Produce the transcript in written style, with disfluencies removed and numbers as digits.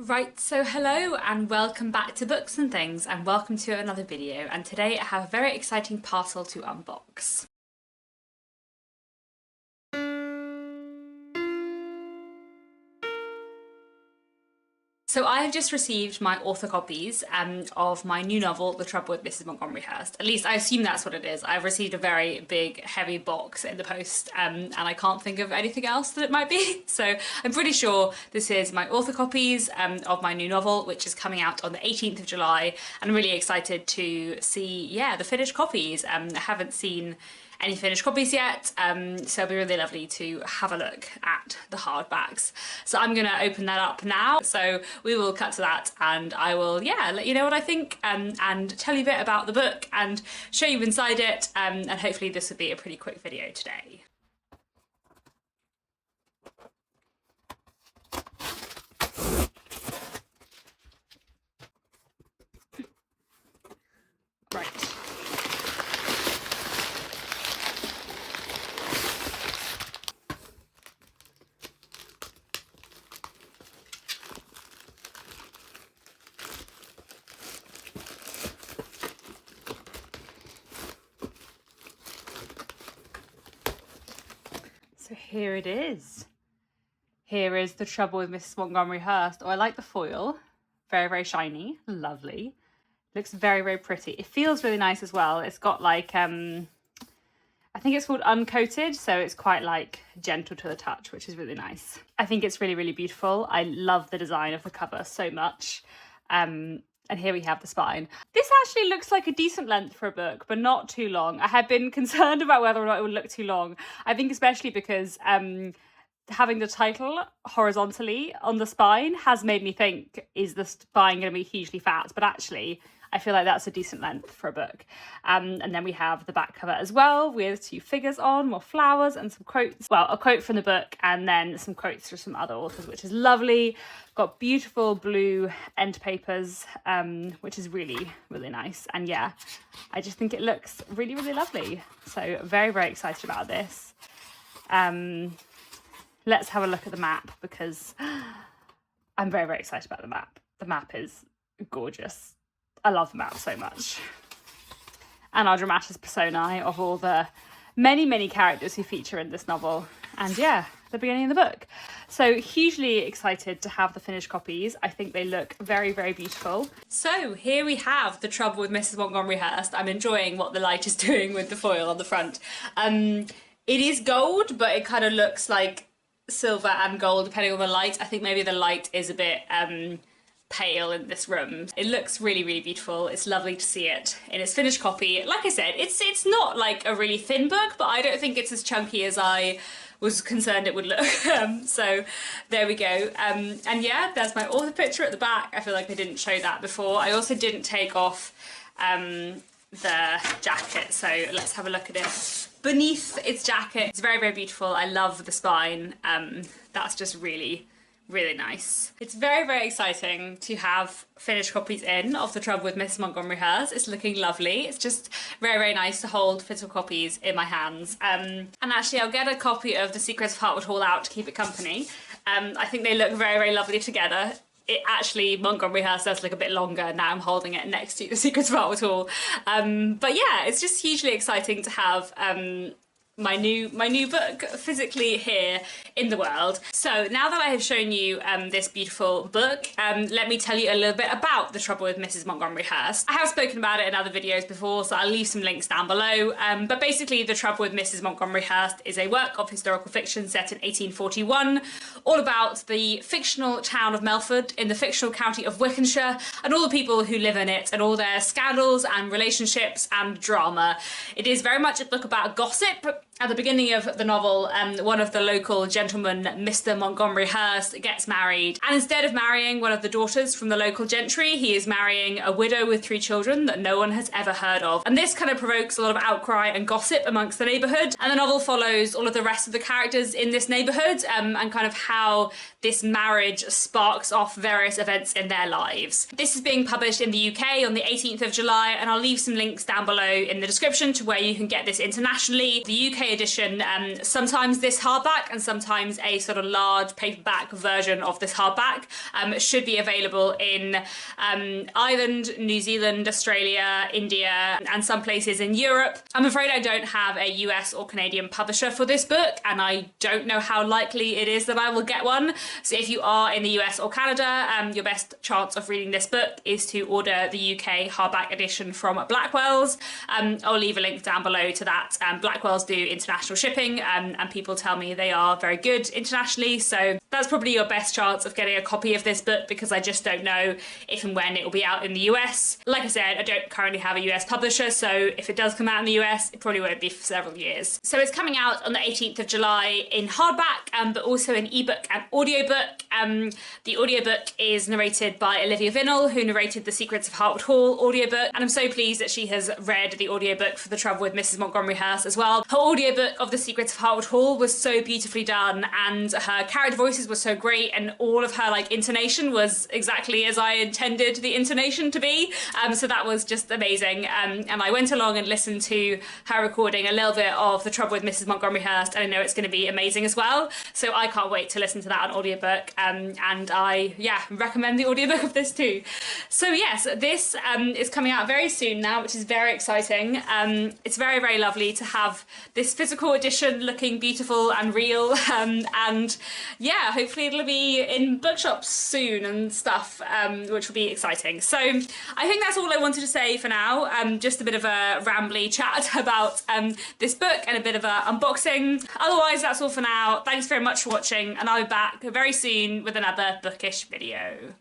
Right, so hello and welcome back to Books and Things, and welcome to another video, and today I have a very exciting parcel to unbox. So I have just received my author copies of my new novel, The Trouble with Mrs Montgomery Hurst. At least I assume that's what it is. I've received a very big, heavy box in the post, and I can't think of anything else that it might be. So I'm pretty sure this is my author copies of my new novel, which is coming out on the 18th of July. And I'm really excited to see, the finished copies. I haven't seen any finished copies yet, so it'll be really lovely to have a look at the hardbacks. So I'm gonna open that up now. So we will cut to that and I will, let you know what I think and tell you a bit about the book and show you inside it, and hopefully this will be a pretty quick video today. Right. So here it is. Here is The Trouble with Mrs Montgomery Hurst. Oh, I like the foil. Very, very shiny. Lovely. Looks very, very pretty. It feels really nice as well. It's got like, I think it's called uncoated, so it's quite like gentle to the touch, which is really nice. I think it's really, really beautiful. I love the design of the cover so much. And here we have the spine. This actually looks like a decent length for a book, but not too long. I had been concerned about whether or not it would look too long. I think especially because having the title horizontally on the spine has made me think, is the spine going to be hugely fat? But actually, I feel like that's a decent length for a book. And then we have the back cover as well with two figures on, more flowers and some quotes. Well, a quote from the book and then some quotes from some other authors, which is lovely. Got beautiful blue end papers, which is really, really nice. And yeah, I just think it looks really, really lovely. So very, very excited about this. Let's have a look at the map because I'm very, very excited about the map. The map is gorgeous. I love the map so much. And our dramatis personae of all the many, many characters who feature in this novel. And yeah, the beginning of the book. So hugely excited to have the finished copies. I think they look very, very beautiful. So here we have The Trouble with Mrs Montgomery Hurst. I'm enjoying what the light is doing with the foil on the front. It is gold, but it kind of looks like silver and gold depending on the light. I think maybe the light is a bit pale in this room. It looks really, really beautiful. It's lovely to see it in its finished copy. Like I said, it's not like a really thin book, but I don't think it's as chunky as I was concerned it would look. So there we go. And yeah, there's my author picture at the back. I feel like I didn't show that before. I also didn't take off the jacket, so let's have a look at it. Beneath its jacket, it's very, very beautiful. I love the spine. That's just really, really nice. It's very, very exciting to have finished copies in of The Trouble with Mrs Montgomery Hurst. It's looking lovely. It's just very, very nice to hold physical copies in my hands. And actually I'll get a copy of The Secrets of Hartwood Hall out to keep it company. I think they look very, very lovely together. It actually, Montgomery Hurst does look a bit longer now I'm holding it next to The Secrets of Hartwood Hall. But yeah, it's just hugely exciting to have my new book physically here in the world. So now that I have shown you this beautiful book, let me tell you a little bit about The Trouble with Mrs Montgomery Hurst. I have spoken about it in other videos before, so I'll leave some links down below. But basically, The Trouble with Mrs Montgomery Hurst is a work of historical fiction set in 1841, all about the fictional town of Melford in the fictional county of Wickenshire and all the people who live in it and all their scandals and relationships and drama. It is very much a book about gossip. At the beginning of the novel, one of the local gentlemen, Mr Montgomery Hurst, gets married, and instead of marrying one of the daughters from the local gentry, he is marrying a widow with 3 children that no one has ever heard of. And this kind of provokes a lot of outcry and gossip amongst the neighbourhood, and the novel follows all of the rest of the characters in this neighbourhood and kind of how this marriage sparks off various events in their lives. This is being published in the UK on the 18th of July, and I'll leave some links down below in the description to where you can get this internationally. The UK UK edition, sometimes this hardback and sometimes a sort of large paperback version of this hardback should be available in Ireland, New Zealand, Australia, India, and some places in Europe. I'm afraid I don't have a US or Canadian publisher for this book, and I don't know how likely it is that I will get one. So if you are in the US or Canada, your best chance of reading this book is to order the UK hardback edition from Blackwell's. I'll leave a link down below to that. Blackwell's do international shipping, and people tell me they are very good internationally, so that's probably your best chance of getting a copy of this book, because I just don't know if and when it will be out in the US. Like I said, I don't currently have a US publisher, so if it does come out in the US, it probably won't be for several years. So it's coming out on the 18th of July in hardback, but also in ebook and audiobook. The audiobook is narrated by Olivia Vinnell, who narrated The Secrets of Hartwood Hall audiobook, and I'm so pleased that she has read the audiobook for The Trouble with Mrs Montgomery Hurst as well. Her audiobook of The Secrets of Hartwood Hall was so beautifully done, and her character voices were so great, and all of her intonation was exactly as I intended the intonation to be. So that was just amazing. And I went along and listened to her recording a little bit of The Trouble with Mrs Montgomery Hurst, and I know it's going to be amazing as well. So I can't wait to listen to that on audiobook, and I recommend the audiobook of this too. So yes, this is coming out very soon now, which is very exciting. It's very, very lovely to have this physical edition looking beautiful and real, and yeah, hopefully it'll be in bookshops soon and stuff, which will be exciting. So I think that's all I wanted to say for now. Just a bit of a rambly chat about this book and a bit of a unboxing. Otherwise, that's all for now. Thanks very much for watching, and I'll be back very soon with another bookish video.